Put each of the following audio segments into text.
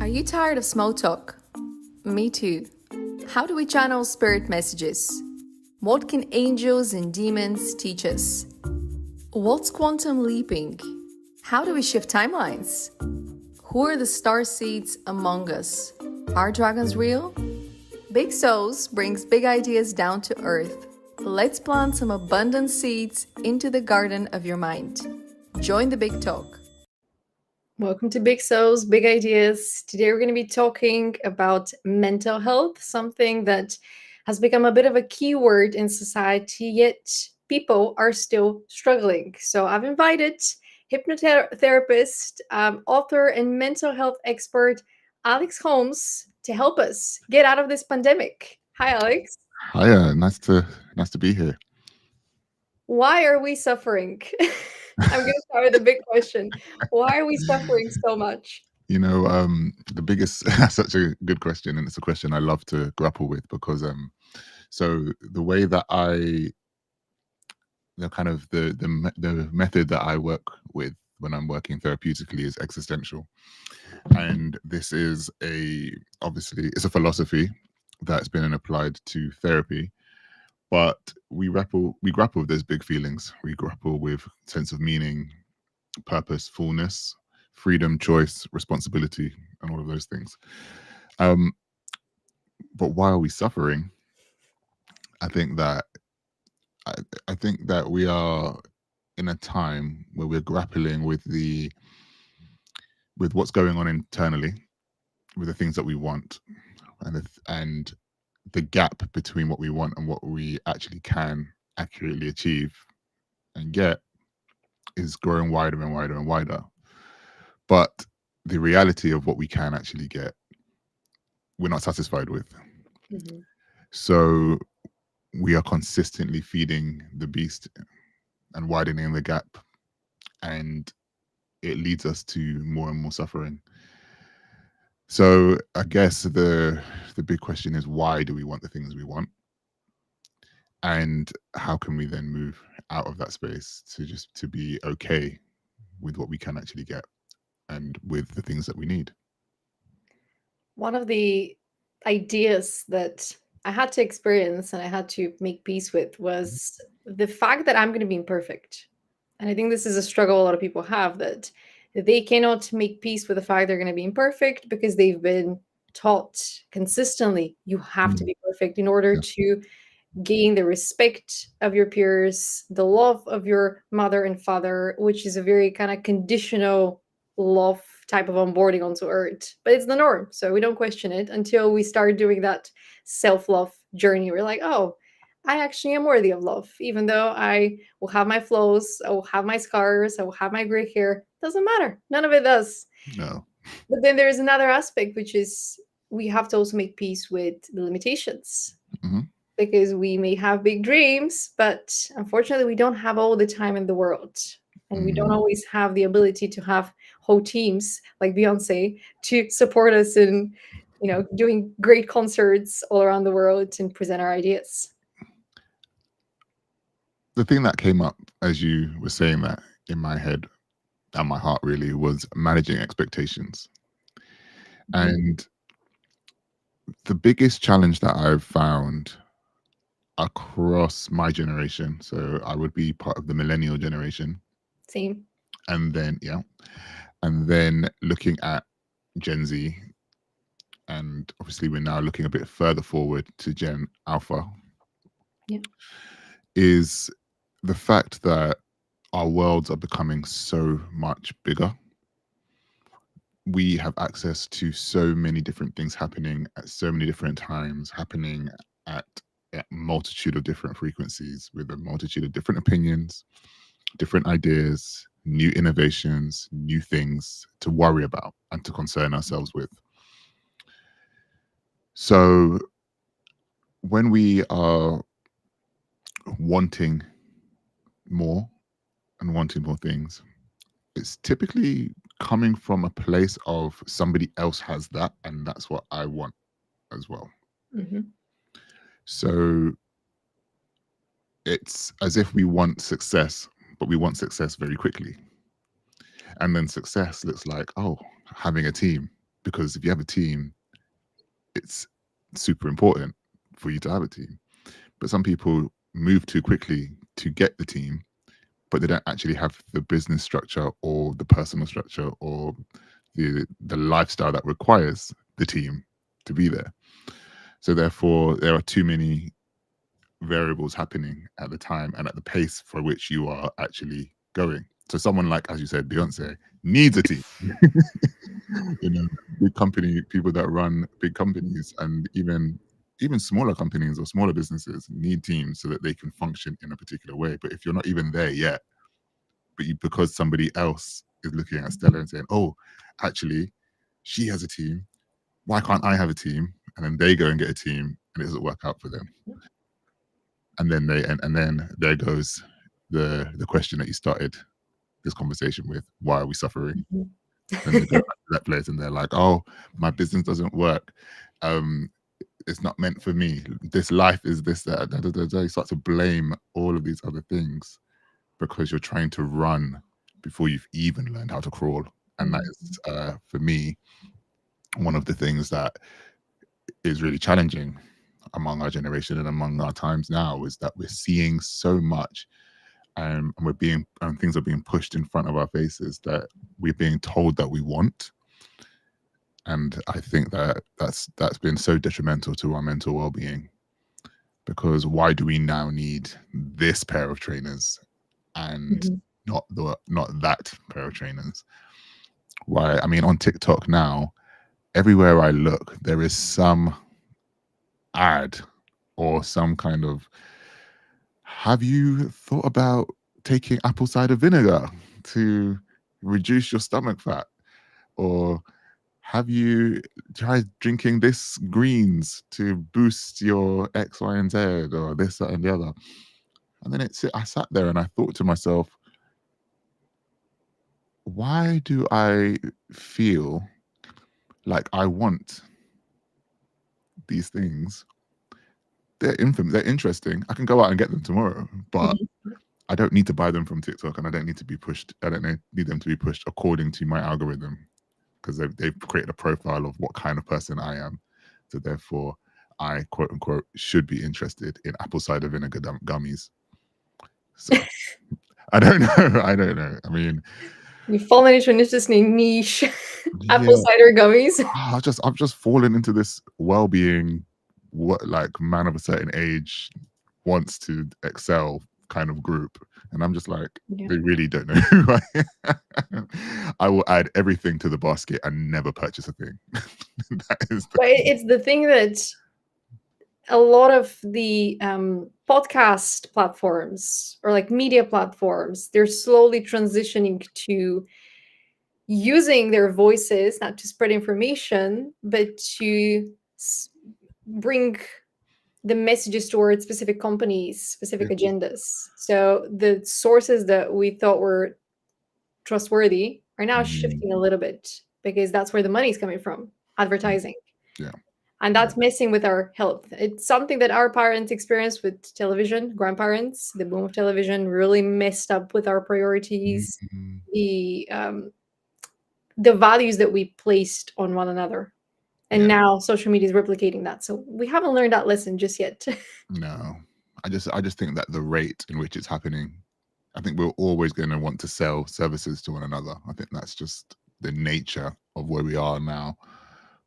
Are you tired of small talk? Me too. How do we channel spirit messages? What can angels and demons teach us? What's quantum leaping? How do we shift timelines? Who are the star seeds among us? Are dragons real? Big Souls brings big ideas down to earth. Let's plant some abundant seeds into the garden of your mind. Join the big talk. Welcome to Big Souls, Big Ideas. Today we're going to be talking about mental health, something that has become a bit of a keyword in society, yet people are still struggling. So I've invited hypnotherapist, author, and mental health expert Holmes to help us get out of this pandemic. Hi, Alex. Hiya, nice to be here. Why are we suffering? I'm going to start with a big question. Why are we suffering so much? The biggest that's such a good question, and it's a question I love to grapple with because so the way that the method that I work with when I'm working therapeutically is existential, and this is obviously it's a philosophy that's been applied to therapy. But we grapple with those big feelings. We grapple with sense of meaning, purpose, fullness, freedom, choice, responsibility, and all of those things. Um, but why are we suffering? I think that I, I think that we are in a time where we're grappling with what's going on internally, with the things that we want, and the gap between what we want and what we actually can accurately achieve and get is growing wider and wider and wider. But the reality of what we can actually get, we're not satisfied with. Mhm. So we are consistently feeding the beast and widening the gap, and it leads us to more and more suffering. So I guess the big question is, why do we want the things we want, and how can we then move out of that space to be okay with what we can actually get and with the things that we need. One of the ideas that I had to experience and I had to make peace with was the fact that I'm going to be imperfect. And I think this is a struggle a lot of people have, that they cannot make peace with the fact they're going to be imperfect because they've been taught consistently you have to Mm, be perfect in order yeah. to gain the respect of your peers, the love of your mother and father, which is a very kind of conditional love type of onboarding onto earth. But it's the norm. So we don't question it until we start doing that self love journey. We're like, oh, I actually am worthy of love, even though I will have my flaws, I will have my scars, I will have my gray hair. Doesn't matter. None of it does. No. But then there's another aspect, which is we have to also make peace with the limitations, Hmm. because we may have big dreams, but unfortunately, we don't have all the time in the world. And we don't Mm, always have the ability to have whole teams like Beyonce to support us in, doing great concerts all around the world and present our ideas. the thing that came up as you were saying that in my head and my heart really was managing expectations. Mhm. And the biggest challenge that I've found across my generation, so I would be part of the millennial generation, Same. and then, yeah, and then looking at Gen Z, and obviously we're now looking a bit further forward to Gen Alpha, Yeah. is the fact that our worlds are becoming so much bigger. We have access to so many different things happening at so many different times, happening at a multitude of different frequencies with a multitude of different opinions, different ideas, new innovations, new things to worry about and to concern ourselves with. So when we are wanting more and wanting more things, it's typically coming from a place of somebody else has that and that's what I want as well. Hmm. So it's as if we want success, but we want success very quickly. And then success looks like, oh, having a team. because if you have a team, it's super important for you to have a team. But some people move too quickly to get the team, but they don't actually have the business structure or the personal structure or the lifestyle that requires the team to be there. So therefore, there are too many variables happening at the time and at the pace for which you are actually going. So someone like, as you said, Beyonce needs a team. You know, big company people that run big companies, and even smaller companies or smaller businesses need teams so that they can function in a particular way. But if you're not even there yet, but you, because somebody else is looking at Stella and saying, "Oh, actually, she has a team. Why can't I have a team?" And then they go and get a team, and it doesn't work out for them. And then then there goes the question that you started this conversation with: why are we suffering? And they go back to that place, and they're like, "Oh, my business doesn't work. Um, it's not meant for me. This life is this, that, da, da, da, da." You start to blame all of these other things because you're trying to run before you've even learned how to crawl. And that is, for me, one of the things that is really challenging among our generation and among our times now, is that we're seeing so much, and we're being, and things are being pushed in front of our faces that we're being told that we want. And I think that that's been so detrimental to our mental well-being, because why do we now need this pair of trainers and not that pair of trainers? Why? I mean, on TikTok now, everywhere I look, there is some ad or some kind of, have you thought about taking apple cider vinegar to reduce your stomach fat? Or have you tried drinking this greens to boost your X, Y, and Z, or this, that, and the other? And then I sat there and I thought to myself, why do I feel like I want these things? They're infamous, they're interesting. I can go out and get them tomorrow, but I don't need to buy them from TikTok, and I don't need to be pushed. I don't need them to be pushed according to my algorithm, because they've created a profile of what kind of person I am. So therefore, I, quote unquote, should be interested in apple cider vinegar gummies. So I don't know. I don't know. I mean, You've fallen into an interesting niche. Apple yeah, cider gummies. I've just fallen into this well-being, what, like, man of a certain age wants to excel kind of group, and I'm just like, Yeah. they really don't know who I am. I will add everything to the basket and never purchase a thing. That is But it's the thing that a lot of the podcast platforms or like media platforms, they're slowly transitioning to using their voices not to spread information, but to bring the messages towards specific companies, specific yeah. agendas. So the sources that we thought were trustworthy are now shifting a little bit, because that's where the money's coming from, advertising. Yeah. And that's messing with our health. It's something that our parents experienced with television, grandparents. The boom of television really messed up with our priorities, Mhm. the values that we placed on one another. And Yeah. now social media is replicating that. So we haven't learned that lesson just yet. No, I just think that the rate in which it's happening, I think we're always going to want to sell services to one another. I think that's just the nature of where we are now.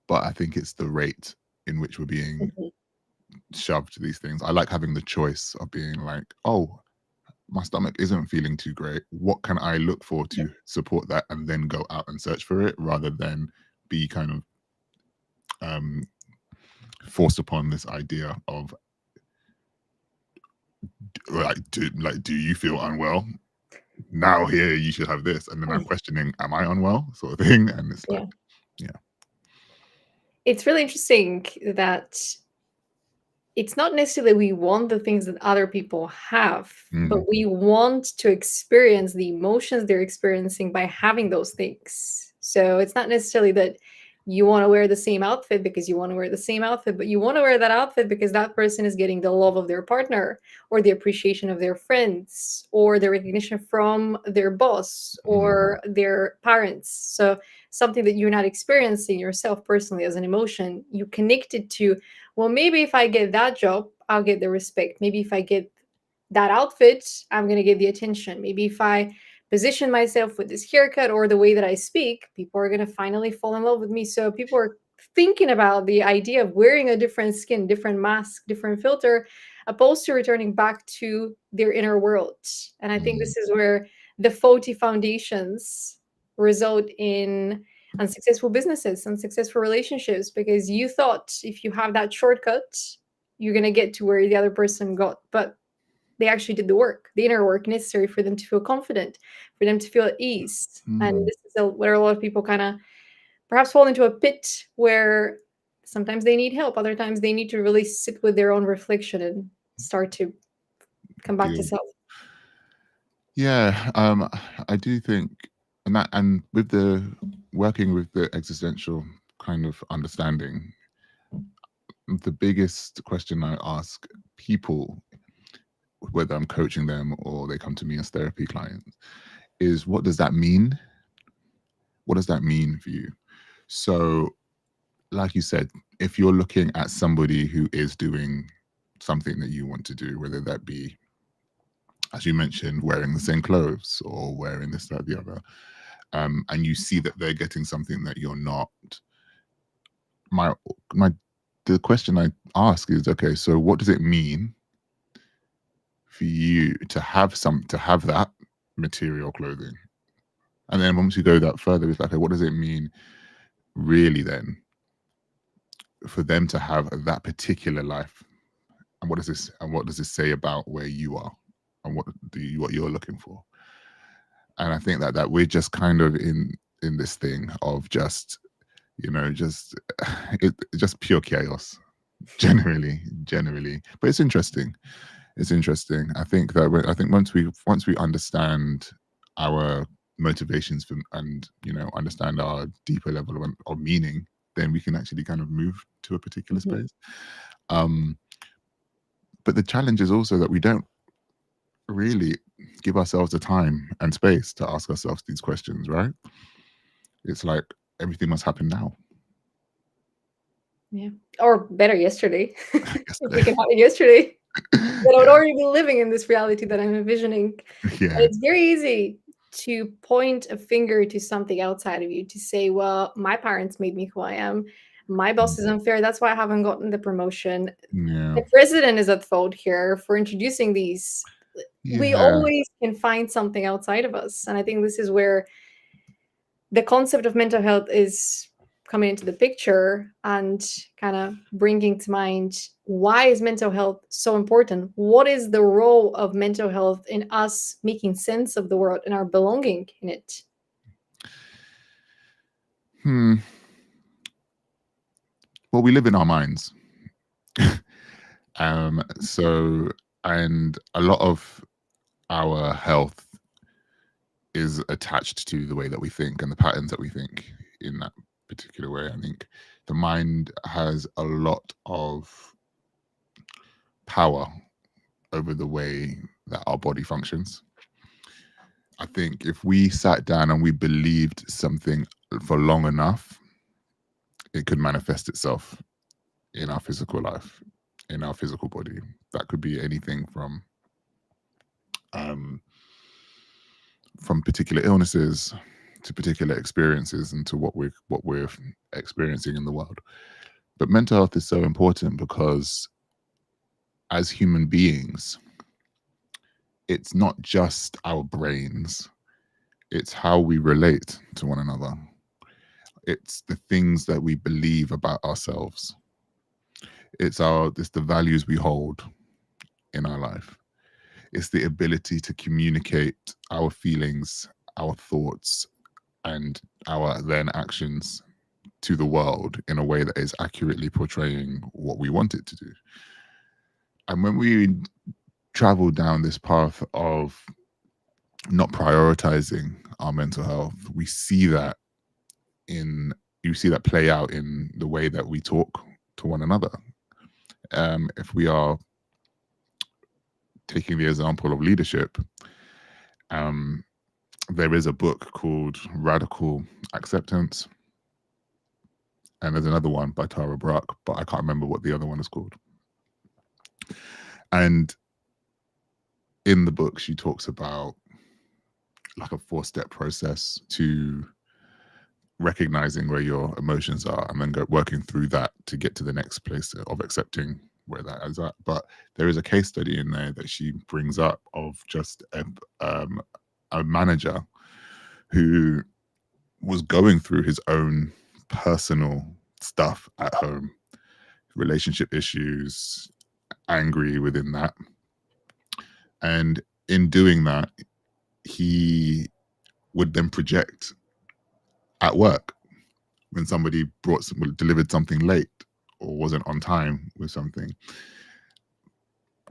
But I think it's the rate in which we're being shoved to these things. I like having the choice of being like, oh, my stomach isn't feeling too great. What can I look for to support that, and then go out and search for it, rather than be kind of um, forced upon this idea of do you feel unwell? Now here you should have this, and then I'm questioning, am I unwell, sort of thing. And it's like, yeah. It's really interesting that it's not necessarily we want the things that other people have, but we want to experience the emotions they're experiencing by having those things. So it's not necessarily that You want to wear the same outfit because you want to wear the same outfit, but you want to wear that outfit because that person is getting the love of their partner, or the appreciation of their friends, or the recognition from their boss Mm, or their parents. So something that you're not experiencing yourself personally as an emotion, you connect it to, well, maybe if I get that job, I'll get the respect. Maybe if I get that outfit, I'm going to get the attention. Maybe if I position myself with this haircut or the way that I speak, people are going to finally fall in love with me. So people are thinking about the idea of wearing a different skin, different mask, different filter, opposed to returning back to their inner world. And I think mm, this is where the faulty foundations result in unsuccessful businesses, unsuccessful relationships, because you thought if you have that shortcut, you're going to get to where the other person got. But they actually did the work, the inner work necessary for them to feel confident, for them to feel at ease. And mm. this is where a lot of people kind of perhaps fall into a pit where sometimes they need help, other times they need to really sit with their own reflection and start to come back to Deal. self. Yeah, I do think, and with the working with the existential kind of understanding, the biggest question I ask people, whether I'm coaching them or they come to me as therapy clients, is what does that mean? What does that mean for you? So, like you said, if you're looking at somebody who is doing something that you want to do, whether that be, as you mentioned, wearing the same clothes or wearing this, that, the other, and you see that they're getting something that you're not, my my the question I ask is, okay, so what does it mean for you to have that material clothing? And then once you go that further, it's like, okay, what does it mean really then for them to have that particular life? And what does this say about where you are and what you're looking for? And I think that we're just kind of in this thing of just, just just pure chaos, generally. But it's interesting. It's interesting. I think that I think once we understand our motivations for, and understand our deeper level of meaning, then we can actually kind of move to a particular Mhm. space. Um, but the challenge is also that we don't really give ourselves the time and space to ask ourselves these questions, right? It's like everything must happen now. Yeah. Or better, yesterday. If Yesterday. it can happen yesterday, then I would Yeah, already be living in this reality that I'm envisioning. And yeah. it's very easy to point a finger to something outside of you to say, well, my parents made me who I am. My boss is unfair. That's why I haven't gotten the promotion. Yeah, The president is at fault here for introducing these. We yeah. always can find something outside of us. And I think this is where the concept of mental health is coming into the picture and kind of bringing to mind, why is mental health so important? What is the role of mental health in us making sense of the world and our belonging in it? Hmm. Well, we live in our minds. So, and a lot of our health is attached to the way that we think and the patterns that we think in that particular way. I think the mind has a lot of power over the way that our body functions. I think if we sat down and we believed something for long enough, it could manifest itself in our physical life, in our physical body. That could be anything um, from particular illnesses to particular experiences and to what we're experiencing in the world. But mental health is so important because as human beings, it's not just our brains, it's how we relate to one another. It's the things that we believe about ourselves. It's the values we hold in our life. It's the ability to communicate our feelings, our thoughts, and our then actions to the world in a way that is accurately portraying what we want it to do. And when we travel down this path of not prioritizing our mental health, we see that in you see that play out in the way that we talk to one another. If we are taking the example of leadership, there is a book called Radical Acceptance, and there's another one by Tara Brach, but I can't remember what the other one is called. And in the book, she talks about like a 4-step process to recognizing where your emotions are and then working through that to get to the next place of accepting where that is at. But there is a case study in there that she brings up of just a manager who was going through his own personal stuff at home, relationship issues, angry within that. And in doing that, he would then project at work when somebody delivered something late or wasn't on time with something,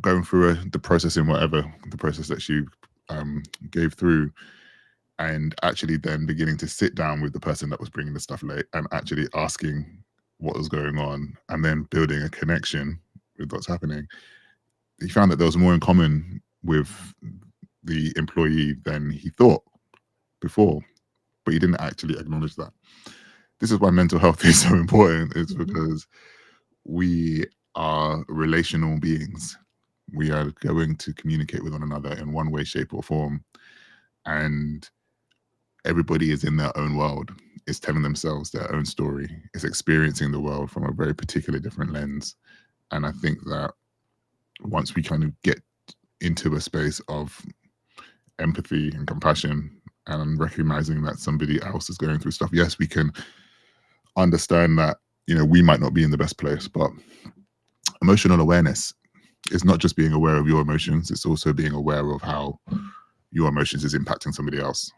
going through the process in whatever the process that she gave through, and actually then beginning to sit down with the person that was bringing the stuff late and actually asking what was going on and then building a connection with what's happening. He found that there was more in common with the employee than he thought before, but he didn't actually acknowledge that. This is why mental health is so important. It's because we are relational beings. We are going to communicate with one another in one way, shape, or form. And everybody is in their own world. It's telling themselves their own story. It's experiencing the world from a very particular different lens. And I think that once we kind of get into a space of empathy and compassion and recognizing that somebody else is going through stuff, yes, we can understand that, we might not be in the best place, but emotional awareness is not just being aware of your emotions, it's also being aware of how your emotions is impacting somebody else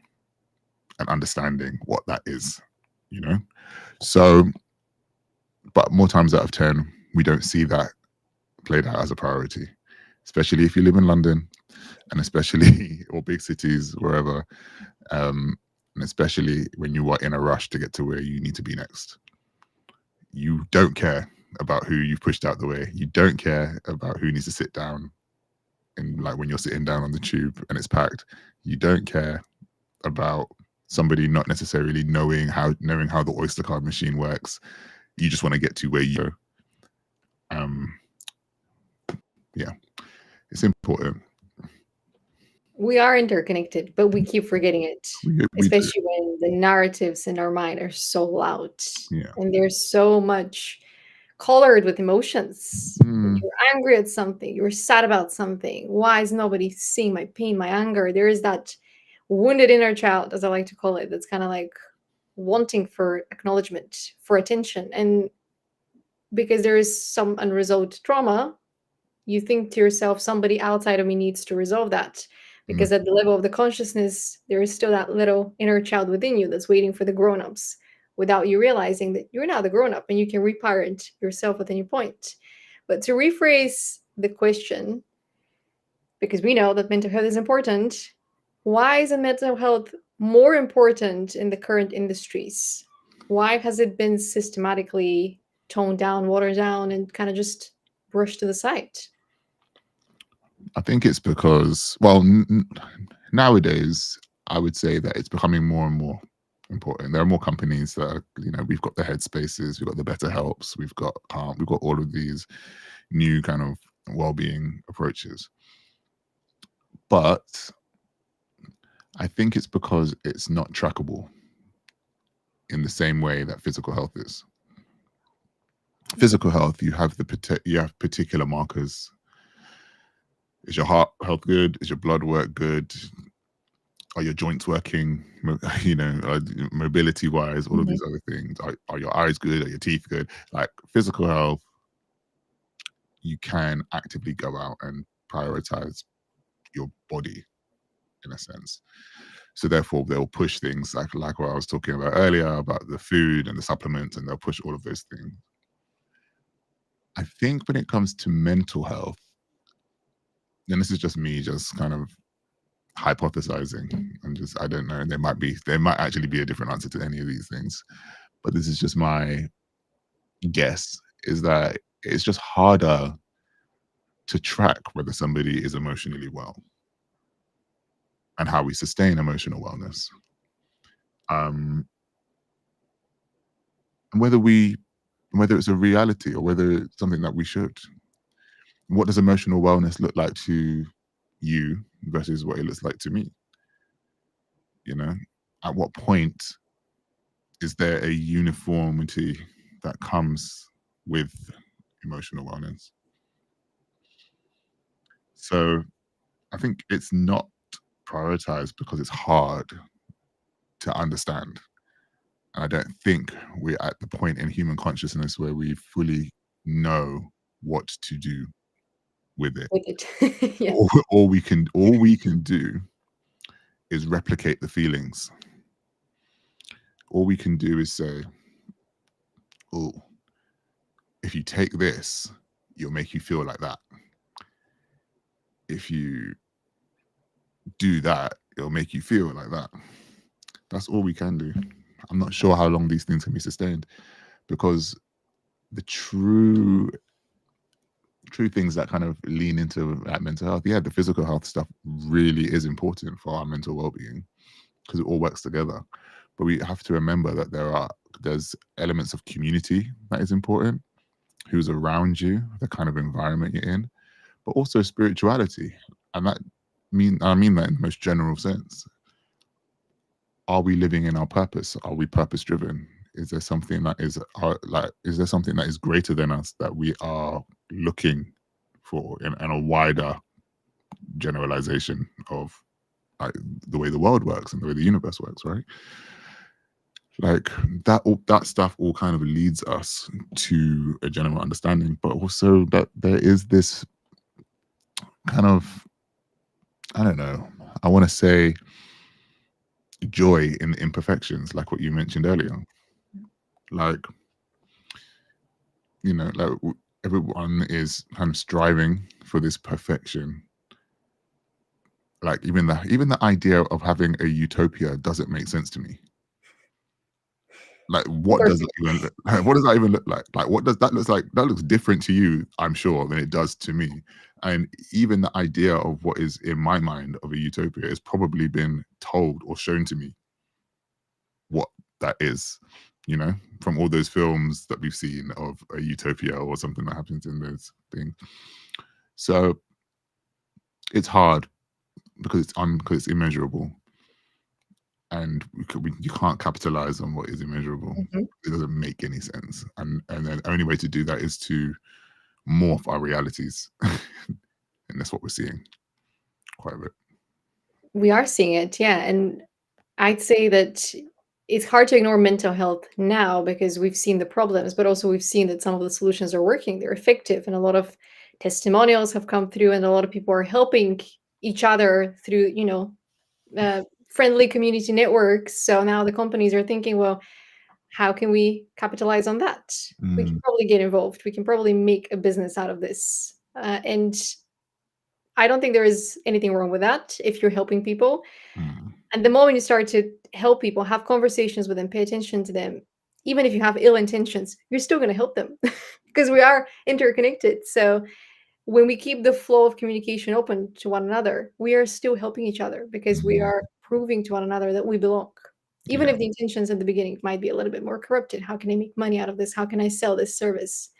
and understanding what that is, So, but more times out of 10, we don't see that played out as a priority, especially if you live in London and especially, or big cities, wherever, and especially when you are in a rush to get to where you need to be next. You don't care about who you've pushed out the way. You don't care about who needs to sit down. And like when you're sitting down on the tube and it's packed, you don't care about somebody not necessarily knowing how the Oyster card machine works. You just want to get to where you go. Yeah, it's important. We are interconnected, but we keep forgetting it, We especially when the narratives in our mind are so loud. Yeah. And there's so much colored with emotions. You're angry at something, you're sad about something. Why is nobody seeing my pain, my anger? There is that wounded inner child, as I like to call it, that's kind of like wanting for acknowledgement, for attention. And because there is some unresolved trauma, you think to yourself, somebody outside of me needs to resolve that. Because at the level of the consciousness, there is still that little inner child within you that's waiting for the grown-ups, without you realizing that you're now the grown-up and you can reparent yourself at any point. But to rephrase the question, because we know that mental health is important, why is mental health more important in the current industries? Why has it been systematically toned down, watered down, and kind of just brushed to the side? I think it's because, nowadays, I would say that it's becoming more and more important. There are more companies that are, we've got the Headspaces, we've got the Better Helps, we've got Calm, we've got all of these new kind of well-being approaches. But I think it's because it's not trackable in the same way that physical health is. Physical health, you have particular markers. Is your heart health good? Is your blood work good? Are your joints working? Mobility wise, all of these other things. Are your eyes good? Are your teeth good? Like physical health, you can actively go out and prioritize your body in a sense. So therefore, they'll push things like what I was talking about earlier about the food and the supplements, and they'll push all of those things. I think when it comes to mental health, and this is just me, just kind of hypothesizing, and I don't know. There might actually be a different answer to any of these things, but this is just my guess, is that it's just harder to track whether somebody is emotionally well and how we sustain emotional wellness. And whether it's a reality or whether it's something that we should. What does emotional wellness look like to you versus what it looks like to me? You know, at what point is there a uniformity that comes with emotional wellness? So I think it's not prioritized because it's hard to understand. And I don't think we're at the point in human consciousness where we fully know what to do with it. With it. Yeah. All we can do is replicate the feelings. All we can do is say, oh, if you take this, it'll make you feel like that. If you do that, it'll make you feel like that. That's all we can do. I'm not sure how long these things can be sustained, because the true things that kind of lean into that mental health, yeah, the physical health stuff really is important for our mental well-being because it all works together. But we have to remember that there's elements of community that is important, who's around you, the kind of environment you're in, but also spirituality. And I mean that in the most general sense. Are we living in our purpose? Are we purpose driven? Is there something that is greater than us that we are looking for in a wider generalization of like the way the world works and the way the universe works, right? Like that stuff all kind of leads us to a general understanding, but also that there is this kind of, I don't know, I want to say joy in the imperfections, like what you mentioned earlier. Like, you know, like everyone is kind of striving for this perfection. Like even the idea of having a utopia doesn't make sense to me. Like what does that even look like? What does that even look like? Like what does that look like? That looks different to you, I'm sure, than it does to me. And even the idea of what is in my mind of a utopia has probably been told or shown to me what that is, you know, from all those films that we've seen of a utopia or something that happens in those things. So it's hard because it's immeasurable, and you can't capitalize on what is immeasurable. Mhm. It doesn't make any sense, and then the only way to do that is to morph our realities, and that's what we're seeing quite a bit. We are seeing it, yeah. And I'd say that it's hard to ignore mental health now because we've seen the problems, but also we've seen that some of the solutions are working, they're effective, and a lot of testimonials have come through, and a lot of people are helping each other through, friendly community networks. So now the companies are thinking, well, how can we capitalize on that? We can probably get involved. We can probably make a business out of this. And I don't think there is anything wrong with that if you're helping people. Mm. And the moment you start to help people, have conversations with them, pay attention to them, even if you have ill intentions, you're still going to help them because we are interconnected. So when we keep the flow of communication open to one another, we are still helping each other because we are proving to one another that we belong. Even Yeah. if the intentions at the beginning might be a little bit more corrupted. How can I make money out of this? How can I sell this service?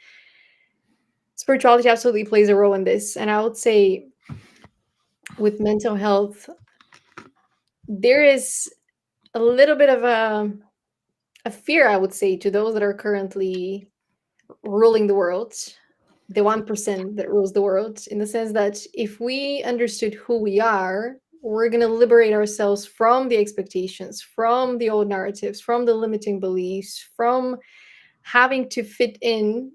Spirituality absolutely plays a role in this. And I would say with mental health, there is a little bit of a fear, I would say, to those that are currently ruling the world, the 1% that rules the world, in the sense that if we understood who we are, we're going to liberate ourselves from the expectations, from the old narratives, from the limiting beliefs, from having to fit in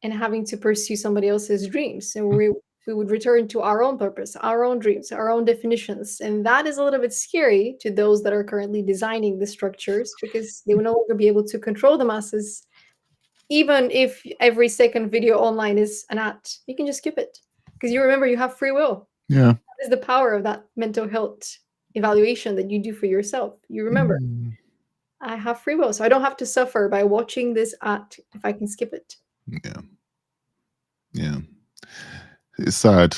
and having to pursue somebody else's dreams. And we would return to our own purpose, our own dreams, our own definitions. And that is a little bit scary to those that are currently designing the structures because they will no longer be able to control the masses. Even if every second video online is an ad, you can just skip it because you remember you have free will. Yeah. That is the power of that mental health evaluation that you do for yourself. You remember. I have free will, so I don't have to suffer by watching this act if I can skip it. Yeah. Yeah. It's sad.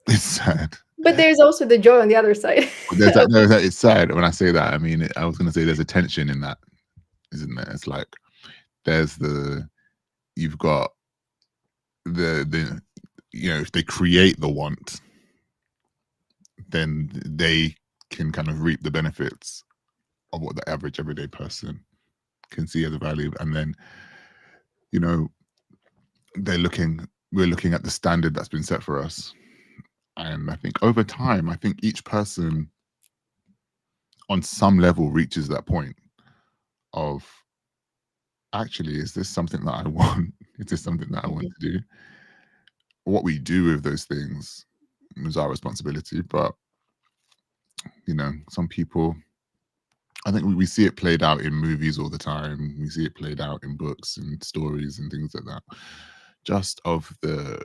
It's sad. But there's also the joy on the other side. There's that, no, it's sad when I say that. I mean, I was going to say there's a tension in that, isn't there? It's like there's you've got the if they create the want, then they can kind of reap the benefits of what the average everyday person can see as a value, and then we're looking at the standard that's been set for us. And I think over time, I think each person on some level reaches that point of, actually, is this something that I want? Is this something that I want to do? What we do with those things is our responsibility. But, some people, I think we see it played out in movies all the time. We see it played out in books and stories and things like that. Just of the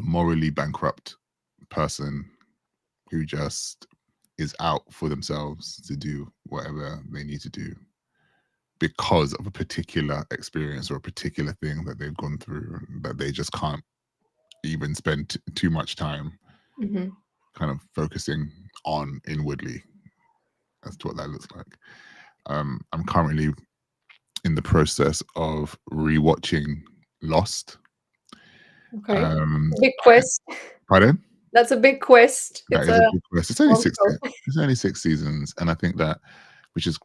morally bankrupt person who just is out for themselves to do whatever they need to do because of a particular experience or a particular thing that they've gone through, that they just can't even spend too much time kind of focusing on inwardly as to what that looks like. I'm currently in the process of rewatching Lost. Okay. Big quest. Pardon? That's a big quest. That is a big quest. It's only 6 seasons, and I think that which is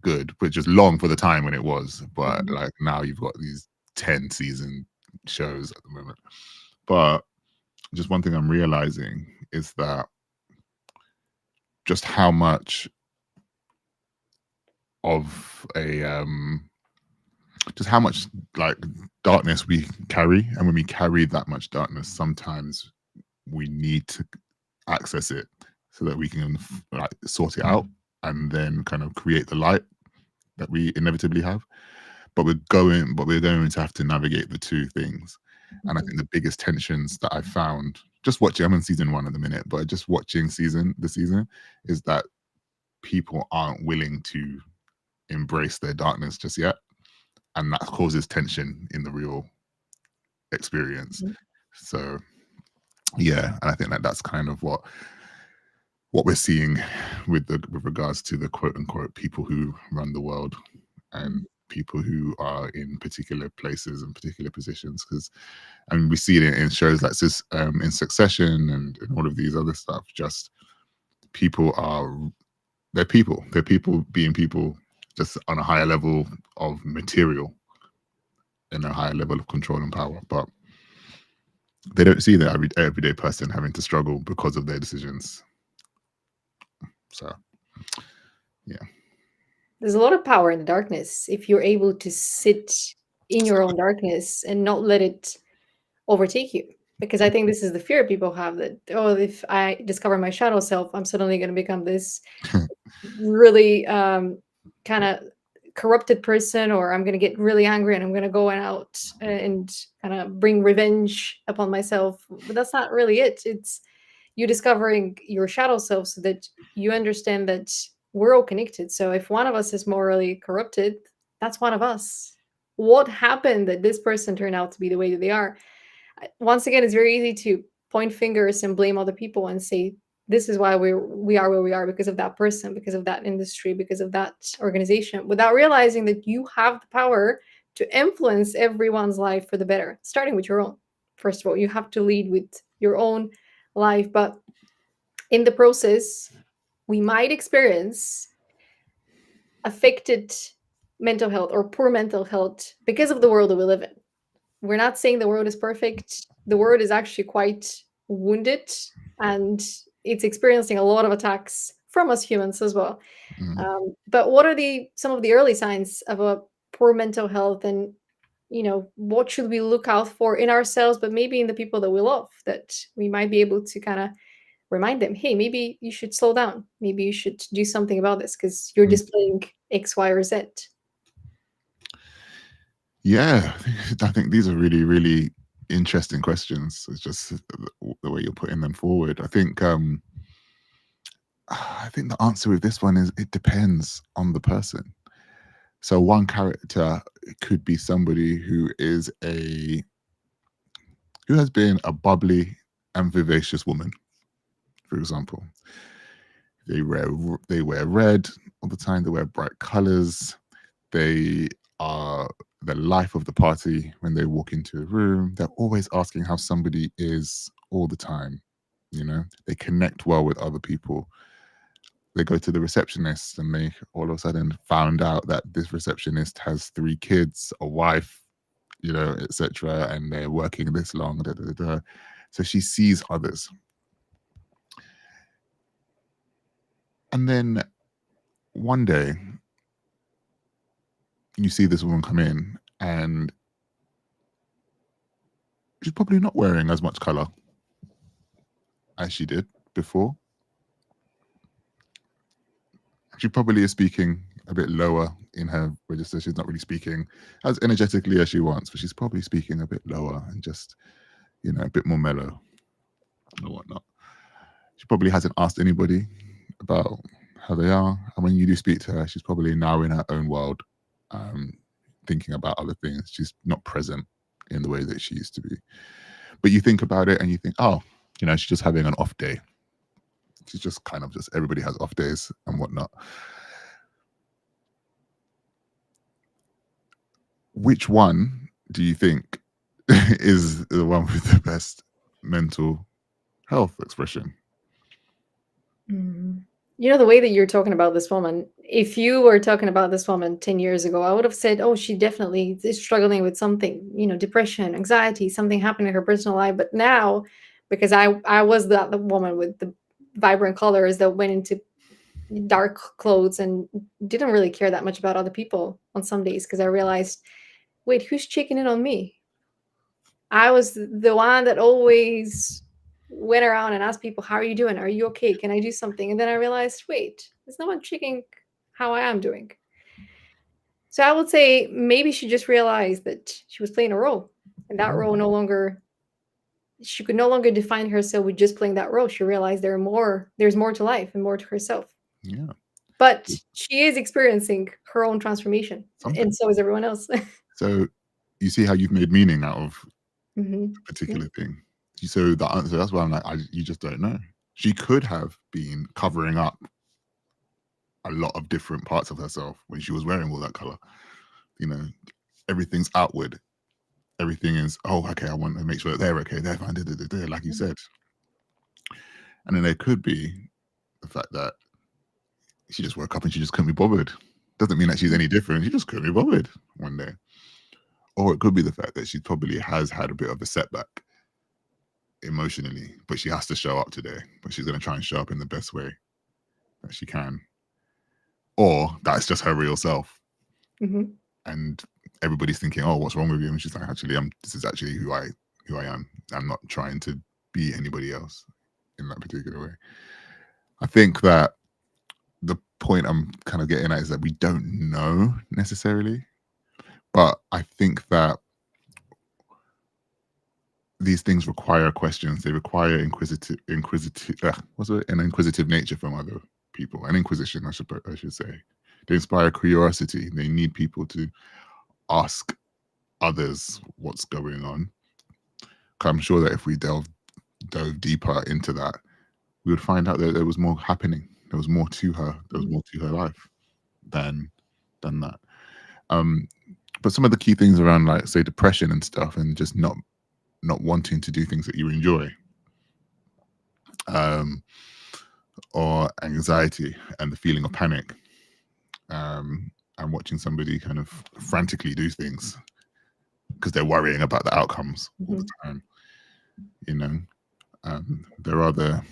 good, which is long for the time when it was, but like now you've got these 10 season shows at the moment. But just one thing I'm realizing is that just how much of just how much like darkness we carry, and when we carry that much darkness, sometimes we need to access it so that we can like sort it out and then kind of create the light that we inevitably have. But we're going to have to navigate the two things. And I think the biggest tensions that I found just watching, I'm in season 1 at the minute, but just watching the season is that people aren't willing to embrace their darkness just yet. And that causes tension in the real experience. So yeah, and I think that's kind of what we're seeing with regards to the quote unquote people who run the world and people who are in particular places and particular positions. And we see it in shows like this, in Succession and all of these other stuff. Just they're people being people, just on a higher level of material and a higher level of control and power. But they don't see the everyday person having to struggle because of their decisions. So, yeah. There's a lot of power in the darkness if you're able to sit in your own darkness and not let it overtake you. Because I think this is the fear people have, that, if I discover my shadow self, I'm suddenly going to become this really kind of corrupted person, or I'm going to get really angry and I'm going to go out and kind of bring revenge upon myself. But that's not really it. It's you discovering your shadow self so that you understand that we're all connected. So if one of us is morally corrupted, that's one of us. What happened that this person turned out to be the way that they are? Once again, it's very easy to point fingers and blame other people and say, this is why we are where we are, because of that person, because of that industry, because of that organization, without realizing that you have the power to influence everyone's life for the better, starting with your own. First of all, you have to lead with your own life. But in the process, we might experience affected mental health or poor mental health because of the world that we live in. We're not saying the world is perfect. The world is actually quite wounded, and it's experiencing a lot of attacks from us humans as well. But what are some of the early signs of a poor mental health, and what should we look out for in ourselves, but maybe in the people that we love, that we might be able to kind of remind them, hey, maybe you should slow down. Maybe you should do something about this because you're displaying X, Y, or Z. Yeah, I think these are really, really interesting questions. It's just the way you're putting them forward. I think I think the answer with this one is it depends on the person. So one character could be somebody who has been a bubbly and vivacious woman, for example. They wear red all the time. They wear bright colors. They are the life of the party. When they walk into a room, they're always asking how somebody is all the time. They connect well with other people. They go to the receptionist and they all of a sudden found out that this receptionist has 3 kids, a wife, etc., and they're working this long. Da, da, da, da. So she sees others. And then one day, you see this woman come in and she's probably not wearing as much color as she did before. She probably is speaking a bit lower in her register. She's not really speaking as energetically as she wants, but she's probably speaking a bit lower and just, a bit more mellow or whatnot. She probably hasn't asked anybody about how they are. And when you do speak to her, she's probably now in her own world, thinking about other things. She's not present in the way that she used to be. But you think about it and you think, oh, she's just having an off day. She's just everybody has off days and whatnot. Which one do you think is the one with the best mental health expression? The way that you're talking about this woman, if you were talking about this woman 10 years ago, I would have said, oh, she definitely is struggling with something, depression, anxiety, something happened in her personal life. But now, because I was the woman with the vibrant colors that went into dark clothes and didn't really care that much about other people on some days, because I realized, wait, who's checking in on me? I was the one that always went around and asked people, how are you doing? Are you okay? Can I do something? And then I realized, wait, there's no one checking how I am doing. So I would say maybe she just realized that she was playing a role, and that role she could no longer define herself with just playing that role. She realized there's more to life and more to herself. Yeah. But she is experiencing her own transformation, and so is everyone else. So you see how you've made meaning out of a particular thing. So the answer, that's why I'm like, you just don't know. She could have been covering up a lot of different parts of herself when she was wearing all that color. Everything's outward. Everything is, oh, okay, I want to make sure that they're okay. They're fine, like you said. And then there could be the fact that she just woke up and she just couldn't be bothered. Doesn't mean that she's any different. She just couldn't be bothered one day. Or it could be the fact that she probably has had a bit of a setback emotionally, but she has to show up today. But she's going to try and show up in the best way that she can. Or that's just her real self. And everybody's thinking, oh, what's wrong with you? And she's like, actually, this is actually who I am. I'm not trying to be anybody else in that particular way. I think that the point I'm kind of getting at is that we don't know necessarily, but I think that these things require questions. They require an inquisitive nature from other people, an inquisition, I should say. They inspire curiosity. They need people to ask others what's going on. I'm sure that if we dove deeper into that, we would find out that there was more happening. There was more to her. There was more to her life than that. But some of the key things around, like, say, depression and stuff, and just not wanting to do things that you enjoy, or anxiety and the feeling of panic, and watching somebody kind of frantically do things because they're worrying about the outcomes all the time. There are the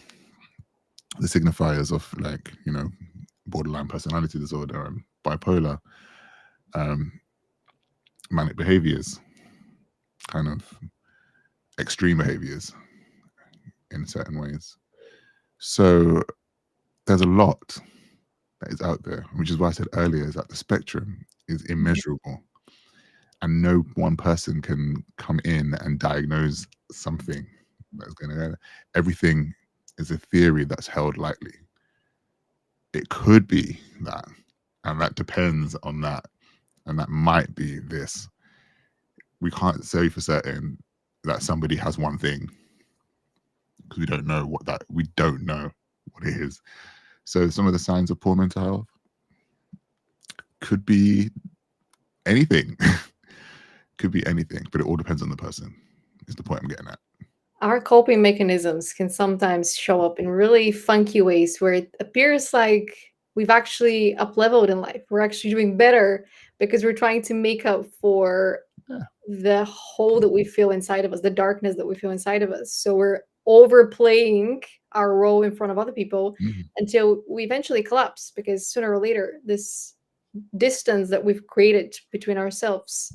signifiers of, like, borderline personality disorder and bipolar, manic behaviors, kind of extreme behaviors in certain ways. So there's a lot that is out there, which is why I said earlier is that the spectrum is immeasurable, and no one person can come in and diagnose something that's going to. Everything is a theory that's held lightly. it could be that, and that depends on that, and that might be this. We can't say for certain that somebody has one thing because we don't know what it is. So some of the signs of poor mental health could be anything. Could be anything, but it all depends on the person, is the point I'm getting at. Our coping mechanisms can sometimes show up in really funky ways where it appears like we've actually up-leveled in life. We're actually doing better because we're trying to make up for Yeah. the hole that we feel inside of us, the darkness that we feel inside of us. So we're overplaying our role in front of other people until we eventually collapse, because sooner or later, this distance that we've created between ourselves,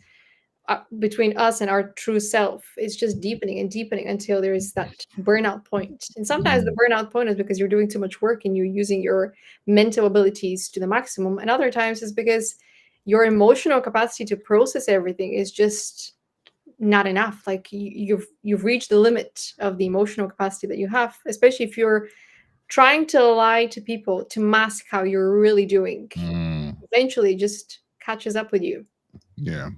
between us and our true self, is just deepening and deepening until there is that burnout point. And sometimes the burnout point is because you're doing too much work and you're using your mental abilities to the maximum, and other times is because your emotional capacity to process everything is just not enough. Like you've reached the limit of the emotional capacity that you have, especially if you're trying to lie to people to mask how you're really doing. Eventually it just catches up with you. Yeah.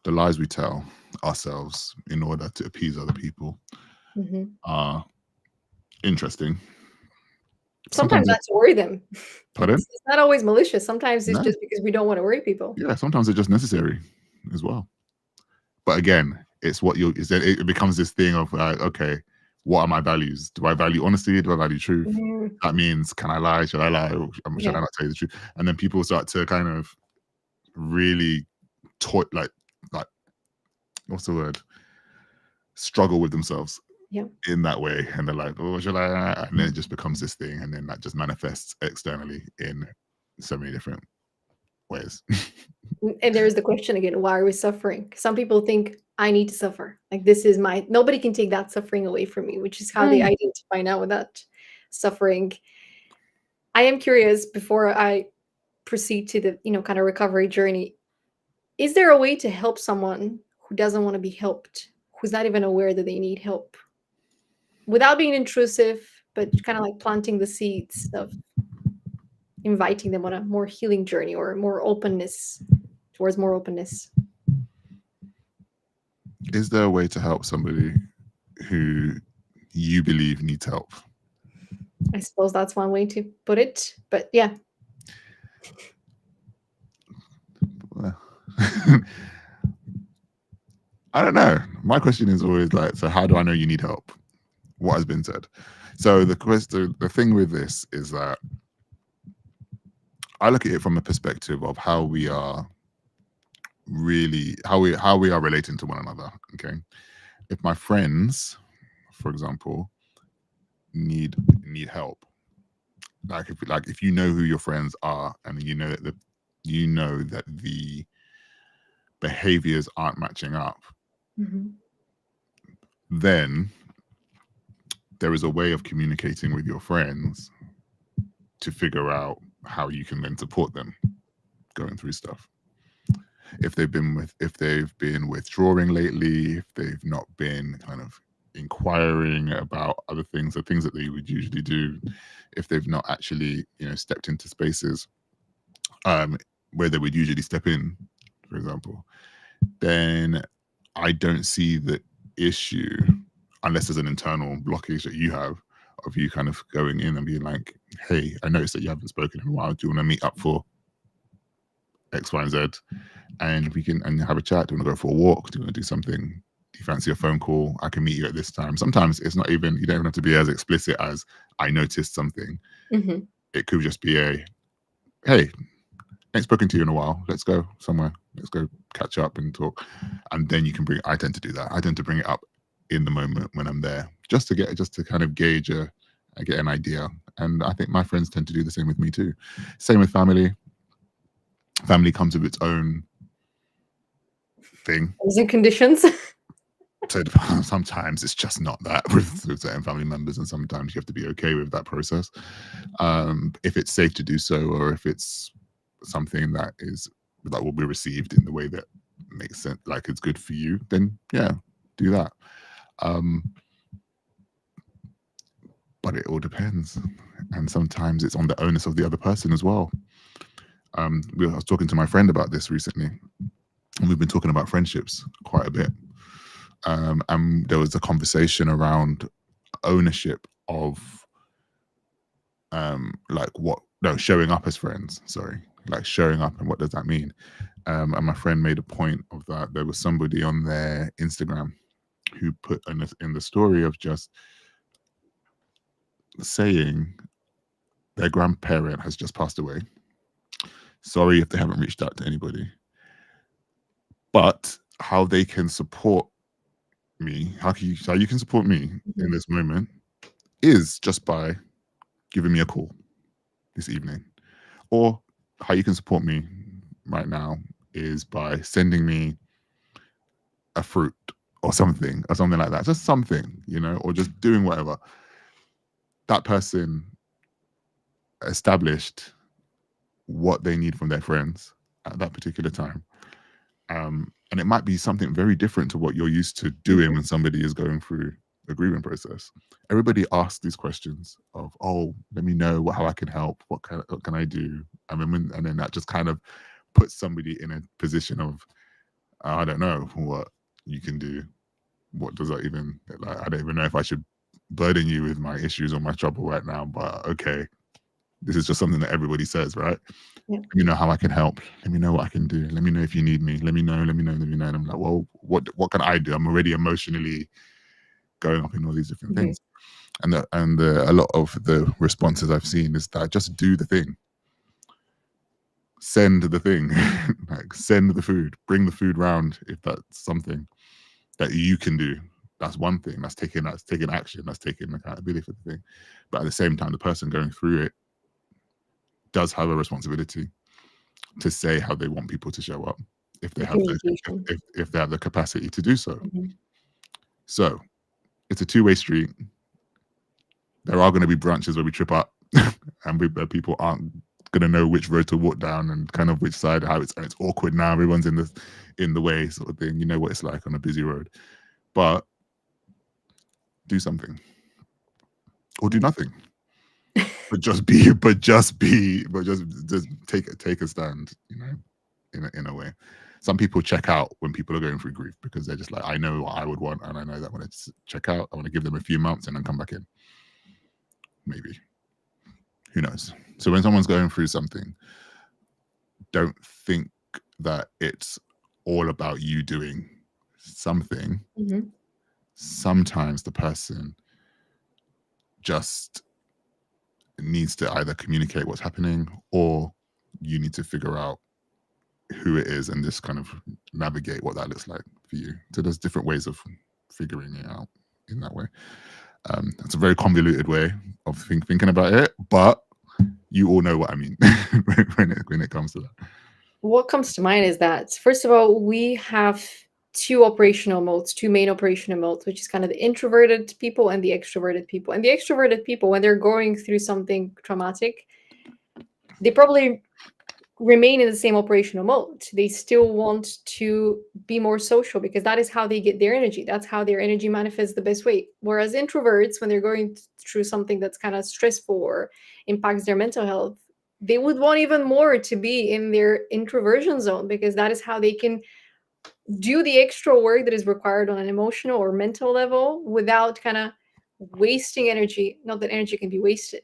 The lies we tell ourselves in order to appease other people are interesting. Sometimes that's to worry them. Pardon? It's not always malicious. Sometimes it's No. just because we don't want to worry people. Yeah, sometimes it's just necessary as well. But again, it's what it becomes this thing of like, okay, what are my values? Do I value honesty? Do I value truth? That means, can I lie? Should I lie? Should I not tell you the truth? And then people start to kind of really like what's the word? Struggle with themselves in that way. And they're like, oh, should I? And then it just becomes this thing. And then that just manifests externally in so many different ways. And there's the question again, why are we suffering? Some people think I need to suffer. Like this is nobody can take that suffering away from me, which is how they identify now with that suffering. I am curious, before I proceed to the, kind of recovery journey, is there a way to help someone who doesn't want to be helped, who's not even aware that they need help, without being intrusive, but kind of like planting the seeds of inviting them on a more healing journey or more openness, towards more openness? Is there a way to help somebody who you believe needs help? I suppose that's one way to put it, but yeah. I don't know. My question is always like, so how do I know you need help? What has been said? So the thing with this is that I look at it from a perspective of how we are relating to one another. Okay. If my friends, for example, need help, if you know who your friends are and you know that the behaviors aren't matching up, then there is a way of communicating with your friends to figure out how you can then support them going through stuff. If they've been withdrawing lately, if they've not been kind of inquiring about other things, the things that they would usually do, if they've not actually, stepped into spaces where they would usually step in, for example, then I don't see the issue, unless there's an internal blockage that you have of you kind of going in and being like, hey, I noticed that you haven't spoken in a while. Do you want to meet up for X, Y, and Z? And we can have a chat. Do you want to go for a walk? Do you want to do something? Do you fancy a phone call? I can meet you at this time. Sometimes it's not even, you don't even have to be as explicit as I noticed something. It could just be a, hey, ain't spoken to you in a while. Let's go somewhere. Let's go catch up and talk. And then I tend to do that. I tend to bring it up in the moment when I'm there, just to kind of gauge get an idea. And I think my friends tend to do the same with me too. Same with family. Family comes with its own thing. Terms and conditions. So sometimes it's just not that with certain family members, and sometimes you have to be okay with that process. If it's safe to do so, or if it's something that will be received in the way that makes sense, like it's good for you, then yeah, do that. but it all depends. And sometimes it's on the onus of the other person as well. I was talking to my friend about this recently, and we've been talking about friendships quite a bit. And there was a conversation around ownership of showing up as friends. Sorry, like showing up, and what does that mean? And my friend made a point of that. There was somebody on their Instagram who put in the story of just saying their grandparent has just passed away. Sorry if they haven't reached out to anybody, but how they can support me, how you can support me in this moment is just by giving me a call this evening, or how you can support me right now is by sending me a fruit or something like that, just something, or just doing whatever. That person established what they need from their friends at that particular time. And it might be something very different to what you're used to doing when somebody is going through a grieving process. Everybody asks these questions of, oh, let me know how I can help. What can I do? And then that just kind of puts somebody in a position of, I don't know what you can do. What does that even, like, I don't even know if I should burden you with my issues or my trouble right now, but okay. This is just something that everybody says, right? Yeah. Let me know how I can help. Let me know what I can do. Let me know if you need me. Let me know. And I'm like, well, what can I do? I'm already emotionally going up in all these different things. And a lot of the responses I've seen is that just do the thing. Send the thing. Like, send the food. Bring the food round if that's something that you can do. That's one thing. That's taking action. That's taking accountability for the thing. But at the same time, the person going through it does have a responsibility to say how they want people to show up if they have if they have the capacity to do so. So it's a two-way street. There are going to be branches where we trip up and where people aren't going to know which road to walk down and kind of which side, how it's awkward now. Everyone's in the way, sort of thing. You know what it's like on a busy road. But do something, or do nothing. But just take a stand, in a way. Some people check out when people are going through grief because they're just like, I know what I would want, and I know that when I check out, I want to give them a few months and then come back in. Maybe. Who knows? So when someone's going through something, don't think that it's all about you doing something. Sometimes the person just needs to either communicate what's happening, or you need to figure out who it is and just kind of navigate what that looks like for you. So there's different ways of figuring it out in that way. It's a very convoluted way of thinking about it, but you all know what I mean when it comes to that. What comes to mind is that, first of all, we have two main operational modes, which is kind of the introverted people and the extroverted people. And the extroverted people, when they're going through something traumatic, they probably remain in the same operational mode. They still want to be more social because that is how they get their energy. That's how their energy manifests the best way. Whereas introverts, when they're going through something that's kind of stressful or impacts their mental health, they would want even more to be in their introversion zone because that is how they can do the extra work that is required on an emotional or mental level without kind of wasting energy. Not that energy can be wasted.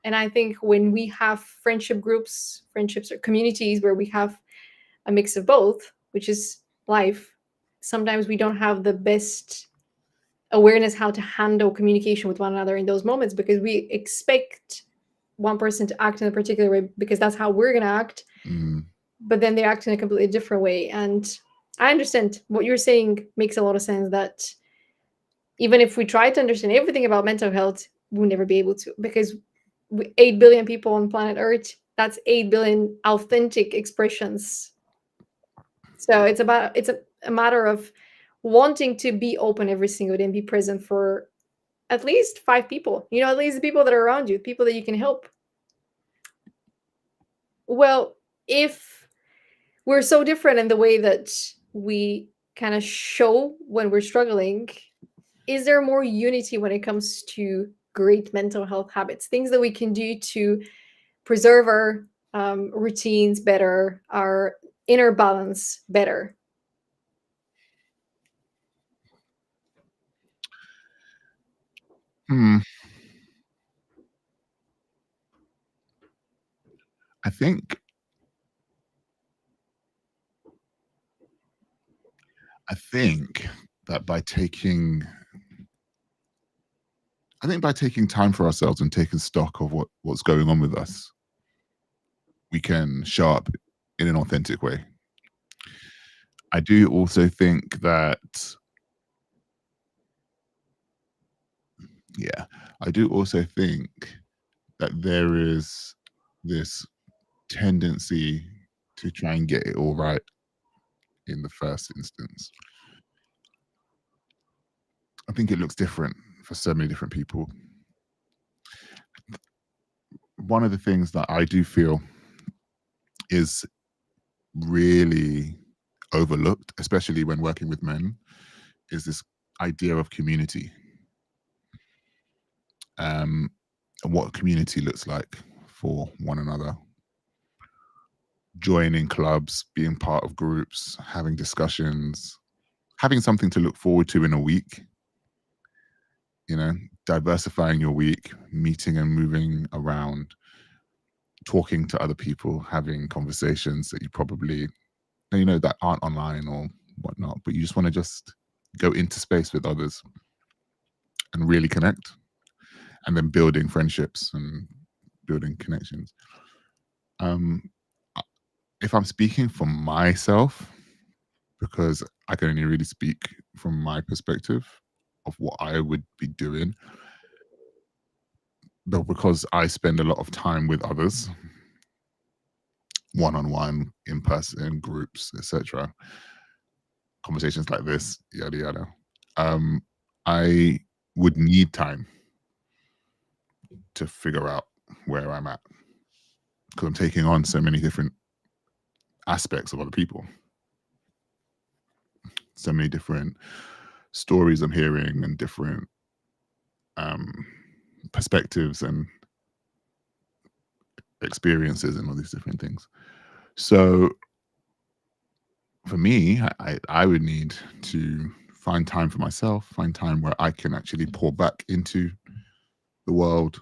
And I think when we have friendships or communities where we have a mix of both, which is life, sometimes we don't have the best awareness how to handle communication with one another in those moments because we expect one person to act in a particular way because that's how we're going to act. But then they act in a completely different way. And I understand what you're saying makes a lot of sense, that even if we try to understand everything about mental health, we'll never be able to, because 8 billion people on planet Earth, that's 8 billion authentic expressions. So it's a matter of wanting to be open every single day and be present for at least 5 people, at least the people that are around you, people that you can help. Well, if we're so different in the way that we kind of show when we're struggling, is there more unity when it comes to great mental health habits, things that we can do to preserve our routines better, our inner balance better? Hmm. I think I think that by taking time for ourselves and taking stock of what's going on with us, we can show up in an authentic way. I do also think that, yeah, I do also think that there is this tendency to try and get it all right in the first instance. I think it looks different for so many different people. One of the things that I do feel is really overlooked, especially when working with men, is this idea of community, um, and what community looks like for one another. Joining clubs, being part of groups, having discussions, having something to look forward to in a week, you know, diversifying your week, meeting and moving around, talking to other people, having conversations that you probably, you know, that aren't online or whatnot, but you just want to just go into space with others and really connect, and then building friendships and building connections. Um, if I'm speaking for myself, because I can only really speak from my perspective of what I would be doing, but because I spend a lot of time with others, one on one, in person, groups, etc., conversations like this, yada yada. Um, I would need time to figure out where I'm at because I'm taking on so many different aspects of other people, so many different stories I'm hearing and different um, perspectives and experiences and all these different things. So for me, I would need to find time for myself, find time where I can actually pour back into the world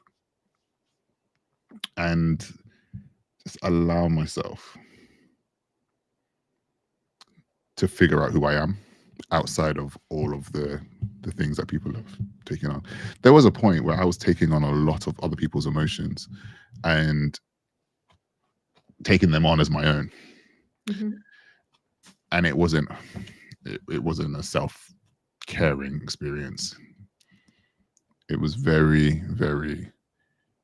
and just allow myself to figure out who I am outside of all of the things that people have taken on. There was a point where I was taking on a lot of other people's emotions and taking them on as my own, Mhm. and it wasn't a self-caring experience. It was very, very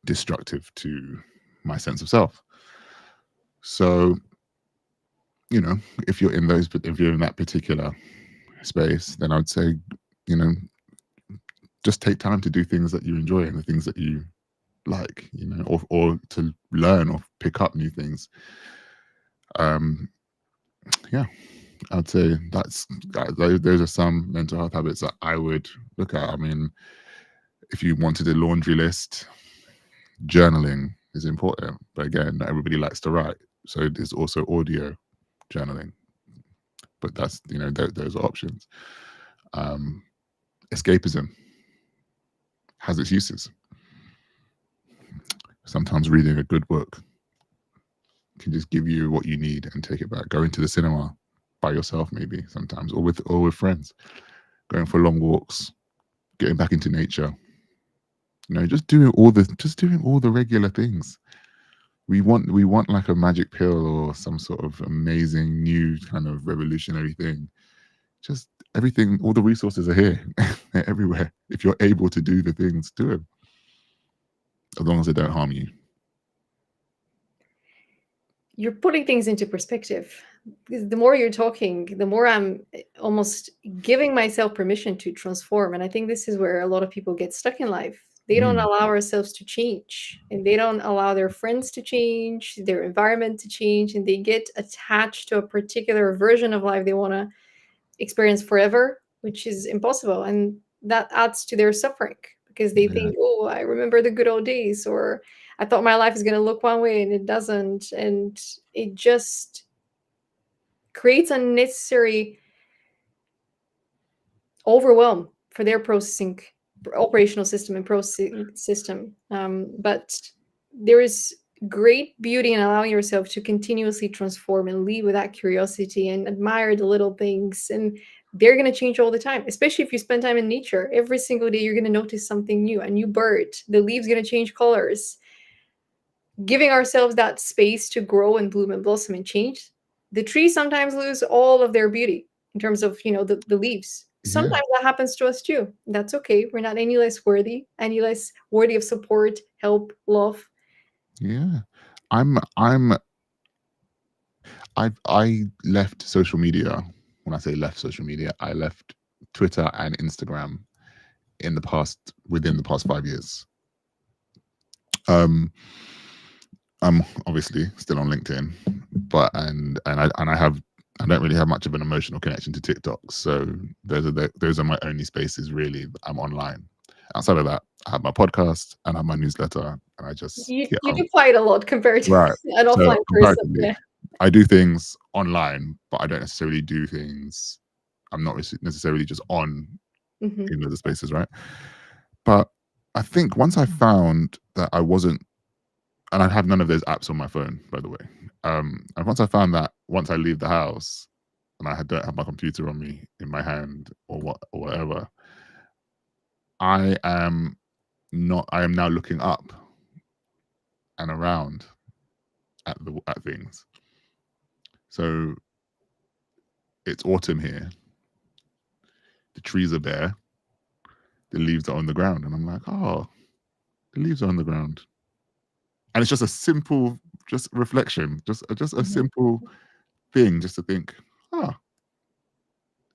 destructive to my sense of self. So, you know, if you're in that particular space, then I would say, you know, just take time to do things that you enjoy and the things that you like, you know, or to learn or pick up new things. Um, yeah, I'd say those are some mental health habits that I would look at. I mean, if you wanted a laundry list, journaling is important, but again, not everybody likes to write, so there's also audio journaling. But that's, you know, those are options. Um, Escapism has its uses. Sometimes reading a good book can just give you what you need and take it back. Going to the cinema by yourself, maybe sometimes, or with friends. Going for long walks, getting back into nature. You know, just doing all the regular things. We want like a magic pill or some sort of amazing new kind of revolutionary thing. Just everything, all the resources are here. They're everywhere. If you're able to do the things, do it. As long as they don't harm you. You're putting things into perspective. Because the more you're talking, the more I'm almost giving myself permission to transform. And I think this is where a lot of people get stuck in life. They don't Mm, allow ourselves to change, and they don't allow their friends to change, their environment to change, and they get attached to a particular version of life they want to experience forever, which is impossible. And that adds to their suffering because they Yeah. think, oh, I remember the good old days, or I thought my life is going to look one way and it doesn't. And it just creates unnecessary overwhelm for their processing operational system and processing system. But there is great beauty in allowing yourself to continuously transform and lead with that curiosity and admire the little things. And they're going to change all the time, especially if you spend time in nature. Every single day, you're going to notice something new, a new bird. The leaves going to change colors. Giving ourselves that space to grow and bloom and blossom and change. The trees sometimes lose all of their beauty in terms of, the leaves. Yeah. Sometimes that happens to us too. That's okay. We're not any less worthy, any less worthy of support, help, love. Yeah. I left social media. When I say left social media, I left Twitter and Instagram within the past 5 years. I'm obviously still on LinkedIn, but I don't really have much of an emotional connection to TikTok. So those are my only spaces really. I'm online. Outside of that, I have my podcast and I have my newsletter, and I just You do quite a lot compared to right. an So offline person. comparatively, Yeah. I do things online, but I don't necessarily do things. I'm not necessarily just on Mhm. the spaces, right? But I think once I found that I wasn't, and I have none of those apps on my phone, by the way. And once I found that once I leave the house and don't have my computer on me in my hand or whatever, I am now looking up and around at things. So it's autumn here. The trees are bare. The leaves are on the ground, and I'm like, oh, the leaves are on the ground. And it's just a simple, just reflection, just a Mhm. simple thing, just to think,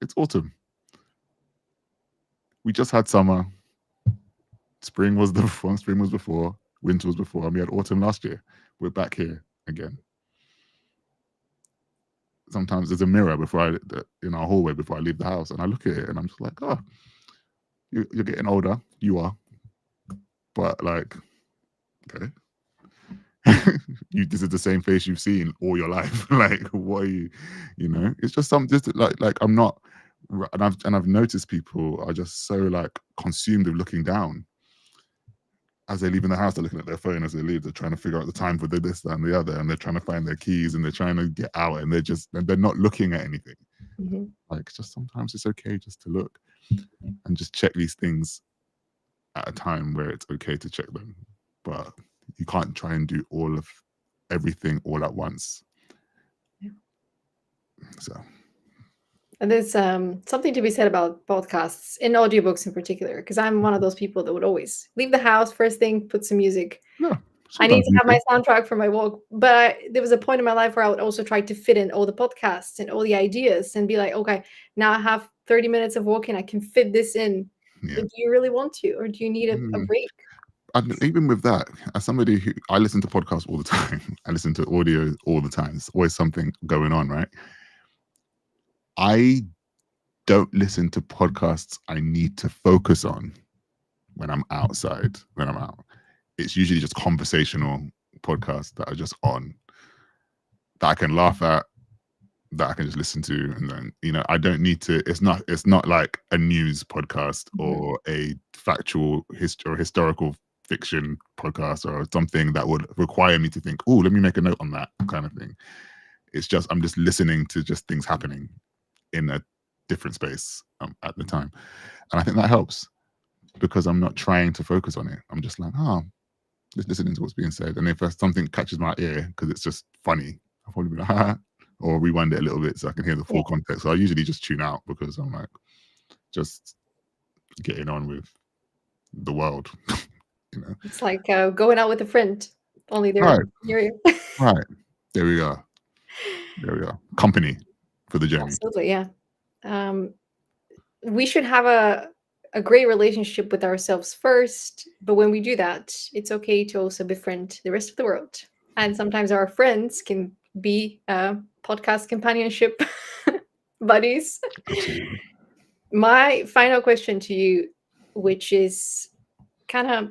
it's autumn. We just had summer. Spring was spring was before, winter was before, and we had autumn last year. We're back here again. Sometimes there's a mirror in our hallway before I leave the house, and I look at it and I'm just like, you're getting older. You are, but like, okay. This is the same face you've seen all your life. Like, what are you? It's just like I'm not, and I've noticed people are just so like consumed with looking down. As they leave in the house, they're looking at their phone as they leave. They're trying to figure out the time for this, that, and the other, and they're trying to find their keys, and they're trying to get out, and they're not looking at anything. Mhm. Like, just sometimes it's okay just to look and just check these things at a time where it's okay to check them, but you can't try and do everything all at once. Yeah. So. And there's something to be said about podcasts and audiobooks in particular, because I'm one of those people that would always leave the house first thing, put some music. Yeah, I need sometimes to have my soundtrack for my walk. But there was a point in my life where I would also try to fit in all the podcasts and all the ideas and be like, okay, now I have 30 minutes of walking. I can fit this in. Yeah. But do you really want to, or do you need a break? And even with that, as somebody who I listen to podcasts all the time, I listen to audio all the time. There's always something going on, right? I don't listen to podcasts I need to focus on when I'm outside, when I'm out. It's usually just conversational podcasts that are just on, that I can laugh at, that I can just listen to. And then, I don't need to, it's not like a news podcast or a factual or historical fiction podcast or something that would require me to think, oh, let me make a note on that kind of thing. It's just, I'm just listening to just things happening in a different space at the time. And I think that helps because I'm not trying to focus on it. I'm just like, just listening to what's being said. And if something catches my ear because it's just funny, I'll probably be like, or rewind it a little bit so I can hear the full context. So I usually just tune out because I'm like, just getting on with the world. It's like going out with a friend, only they're Right. near you. Right. There we go. Company for the journey. Absolutely, yeah. We should have a great relationship with ourselves first, but when we do that, it's okay to also befriend the rest of the world. And sometimes our friends can be podcast companionship buddies. Absolutely. My final question to you, which is, kind of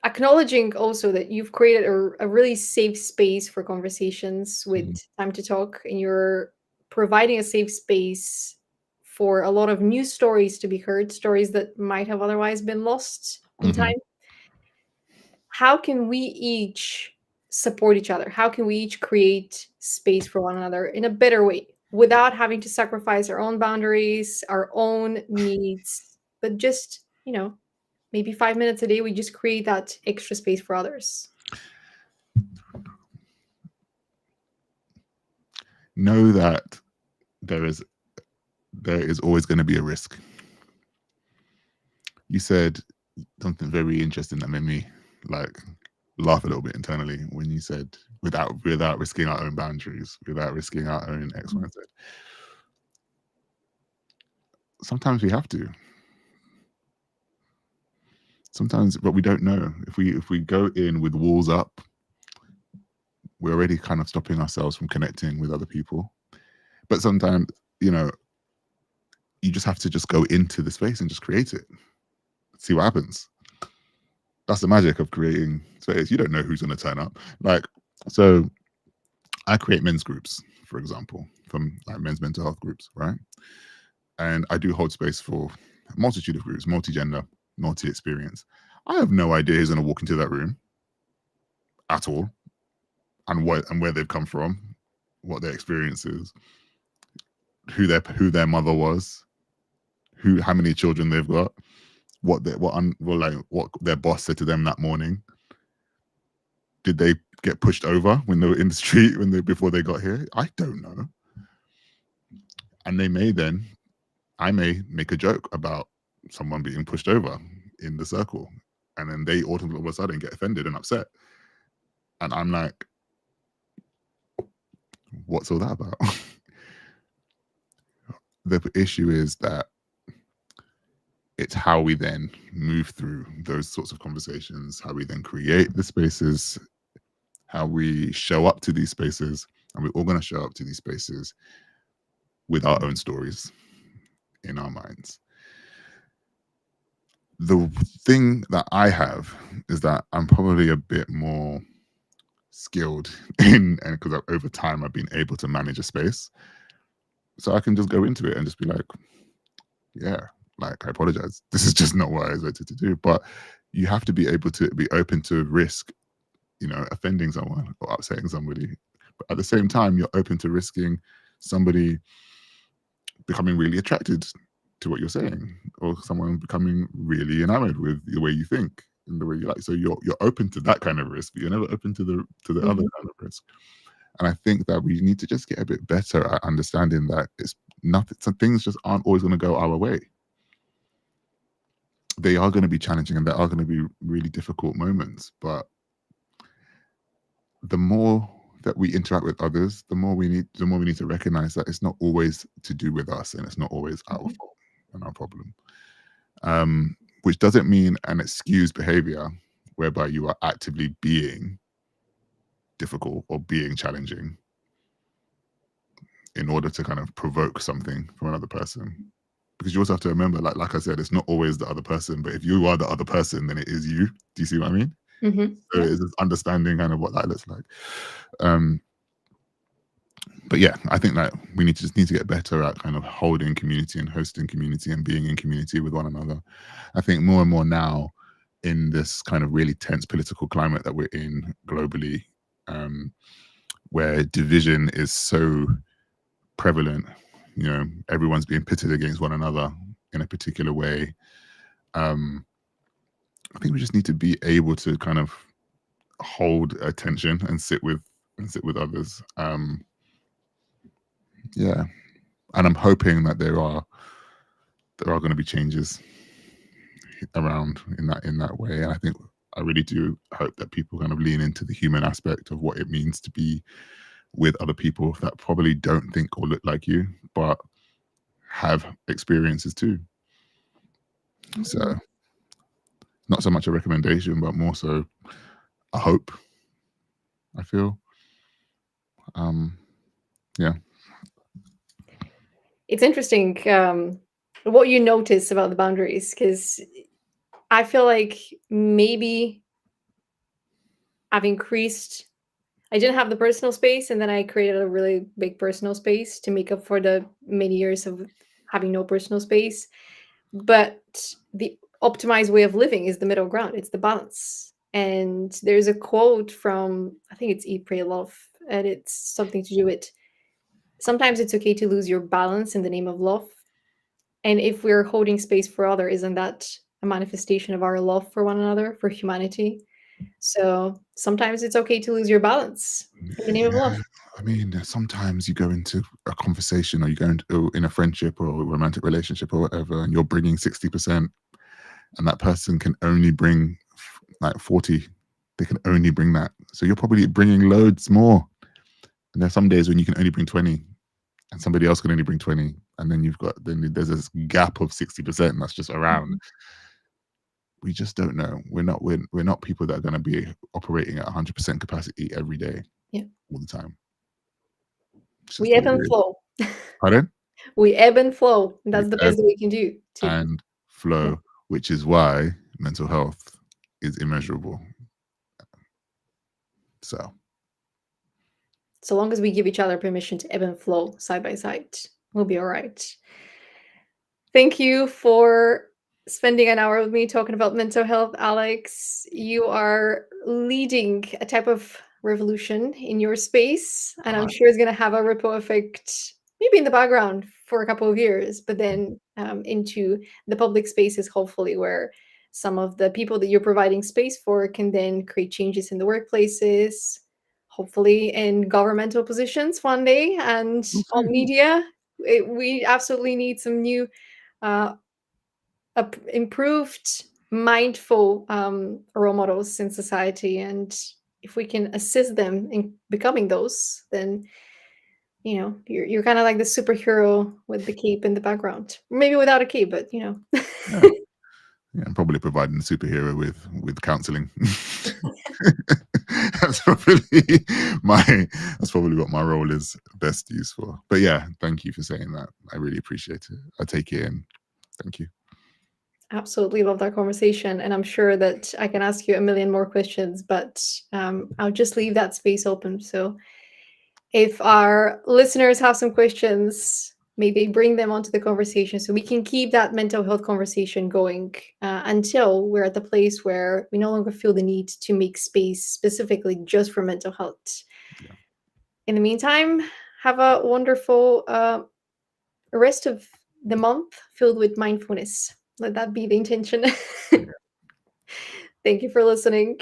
acknowledging also that you've created a really safe space for conversations with Time to Talk, and you're providing a safe space for a lot of new stories to be heard, stories that might have otherwise been lost in time. How can we each support each other? How can we each create space for one another in a better way without having to sacrifice our own boundaries, our own needs, but just, maybe 5 minutes a day, we just create that extra space for others? Know that there is always going to be a risk. You said something very interesting that made me laugh a little bit internally when you said without risking our own boundaries, without risking our own X, Y, and Z. Sometimes we have to. Sometimes, but we don't know. If we go in with walls up, we're already kind of stopping ourselves from connecting with other people. But sometimes, you just have to just go into the space and just create it. See what happens. That's the magic of creating space. You don't know who's going to turn up. So I create men's groups, for example, from men's mental health groups, right? And I do hold space for a multitude of groups, multi-gender, multi-experience. I have no idea who's going to walk into that room at all, and where they've come from, what their experience is, who their mother was, how many children they've got, what their boss said to them that morning. Did they get pushed over when they were in the street before they got here? I don't know. And I may make a joke about someone being pushed over in the circle, and then they all of a sudden get offended and upset. And I'm like, what's all that about? The issue is that it's how we then move through those sorts of conversations, how we then create the spaces, how we show up to these spaces. And we're all going to show up to these spaces with our own stories in our minds. The thing that I have is that I'm probably a bit more skilled and because over time I've been able to manage a space. So I can just go into it and just be like, yeah, I apologize. This is just not what I expected to do. But you have to be able to be open to risk, offending someone or upsetting somebody. But at the same time, you're open to risking somebody becoming really attracted to what you're saying, or someone becoming really enamored with the way you think and the way you like. So you're open to that kind of risk, but you're never open to the other kind of risk. And I think that we need to just get a bit better at understanding that it's nothing. Some things just aren't always going to go our way. They are going to be challenging, and there are going to be really difficult moments. But the more that we interact with others, the more we need to recognize that it's not always to do with us, and it's not always our fault and our problem. Which doesn't mean an excused behavior whereby you are actively being difficult or being challenging in order to kind of provoke something from another person. Because you also have to remember, like I said, it's not always the other person, but if you are the other person, then it is you. Do you see what I mean? So it's just understanding kind of what that looks like. But yeah, I think that we need to get better at kind of holding community and hosting community and being in community with one another. I think more and more now in this kind of really tense political climate that we're in globally, where division is so prevalent, everyone's being pitted against one another in a particular way. I think we just need to be able to kind of hold attention and sit with others. Yeah, and I'm hoping that there are going to be changes around in that way. And I really do hope that people kind of lean into the human aspect of what it means to be with other people that probably don't think or look like you, but have experiences too. So not so much a recommendation, but more so a hope, I feel. Yeah. It's interesting what you notice about the boundaries, because I feel like maybe I've increased. I didn't have the personal space, and then I created a really big personal space to make up for the many years of having no personal space. But the optimized way of living is the middle ground, it's the balance. And there's a quote from, I think it's Eat, Pray, Love, and it's something to do with sometimes it's okay to lose your balance in the name of love. And if we're holding space for other, isn't that a manifestation of our love for one another, for humanity? So sometimes it's okay to lose your balance in the name of love. Yeah, I mean, sometimes you go into a conversation, or you go into in a friendship or a romantic relationship or whatever, and you're bringing 60%, and that person can only bring like 40. They can only bring that. So you're probably bringing loads more. And there's some days when you can only bring 20, and somebody else can only bring 20. And then there's this gap of 60% that's just around. Mhm. We just don't know. We're not people that are going to be operating at 100% capacity every day, Yeah. all the time. It's just We what ebb it and is. flow. Pardon? We ebb and flow. And We that's the ebb best we can do to, and yeah. flow, which is why mental health is immeasurable. So So long as we give each other permission to ebb and flow side by side, we'll be all right. Thank you for spending an hour with me talking about mental health, Alex. You are leading a type of revolution in your space, and I'm uh, sure it's going to have a ripple effect, maybe in the background for a couple of years, but then into the public spaces, hopefully, where some of the people that you're providing space for can then create changes in the workplaces, hopefully in governmental positions one day, and we'll on see. media. We absolutely need some new uh, improved mindful role models in society, and if we can assist them in becoming those, then you're kind of like the superhero with the cape in the background, maybe without a cape, but Yeah. Yeah, I'm probably providing the superhero with counseling. that's probably that's probably what my role is best used for. But yeah, thank you for saying that. I really appreciate it. I take it in. Thank you. absolutely love that conversation, and I'm sure that I can ask you a million more questions, but I'll just leave that space open. So if our listeners have some questions, maybe bring them onto the conversation so we can keep that mental health conversation going until we're at the place where we no longer feel the need to make space specifically just for mental health. Yeah. In the meantime, have a wonderful rest of the month filled with mindfulness. Let that be the intention. Yeah. Thank you for listening.